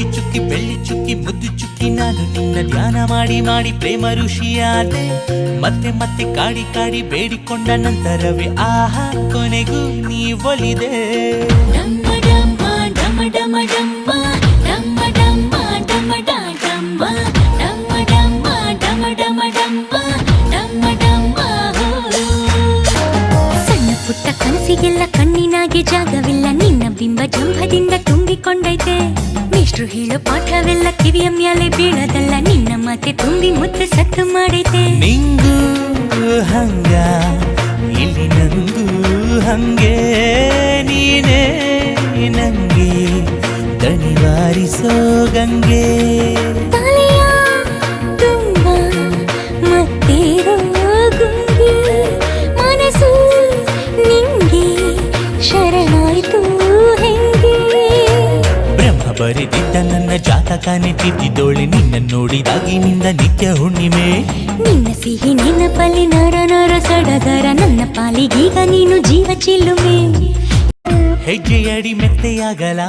ಬೆಳ್ಳಿ ಚುಕ್ಕಿ ಮುದ್ದು ಚುಕ್ಕಿ ನಾನು ನಿನ್ನ ಧ್ಯಾನ ಮಾಡಿ ಮಾಡಿ ಪ್ರೇಮ ಋಷಿಯಾದೆ ಮತ್ತೆ ಮತ್ತೆ ಕಾಡಿ ಕಾಡಿ ಬೇಡಿಕೊಂಡ ನಂತರವೇ ಆಹಾ ಕೊನೆಗೂ ನೀ ಒಲಿದೆ ಡಮ್ಮ ಡಮ್ಮ ಡಮ ಡಮ ಡಮ್ಮ ಡಮ್ಮ ಡಮ್ಮ ಡಮ ಡಮ್ಮ ಡಮ್ಮ ಡಮ್ಮ ಡಮ ಡಮ ಡಮ್ಮ ಡಮ್ಮ ಡಮ್ಮ ಸಣ್ಣ ಪುಟ್ಟ ಕನಸಿಗೆಲ್ಲ ಕಣ್ಣಿನಾಗೆ ಜಾಗವಿಲ್ಲ ನಿನ್ನ ಬಿಂಬ ಜಂಭದಿಂದ ತುಂಬಿಕೊಂಡೈತೆ ಮೇಷ್ಟ್ರು ಹೇಳೋ ಪಾಠವೆಲ್ಲ ಕಿವಿಯ ಮ್ಯಾಲೆ ಬೀಳದಲ್ಲ ನಿನ್ನ ಮಾತೆ ತುಂಬಿ ಮುತ್ತೆ ಸತ್ತು ಮಾಡೈತೆ ನಿಂಗೂ ಹಂಗ ಇಲ್ಲಿ ನಂಗೂ ಹಂಗೆ ನೀನೇ ನಂಗೆ ದಣಿವಾರಿಸೋ ಗಂಗೆ ತಲೆಯ ತುಂಬ ಮತ್ತೇರೋ ಗುಂಗೆ ಮನಸ್ಸು ನಿಂಗೆ ಶರಣಾಯ್ತು ಹೆಂಗೆ ಬ್ರಹ್ಮ ಬರೆದಿದ್ದ ನನ್ನ ಜಾತಕನೇ ತಿದ್ದಿದ್ದೋಳೆ ನಿನ್ನ ನೋಡಿದಾಗಿನಿಂದ ನಿತ್ಯ ಹುಣ್ಣಿಮೆ ನಿನ್ನ ಸಿಹಿ ನೆನಪಲ್ಲಿ ನರ ನರ ಸಡಗರ ನನ್ನ ಪಾಲಿಗೀಗ ನೀನು ಜೀವ ಚಿಲ್ಲುಮೆ ಹೆಜ್ಜೆಯಡಿ ಮೆತ್ತೆಯಾಗಲ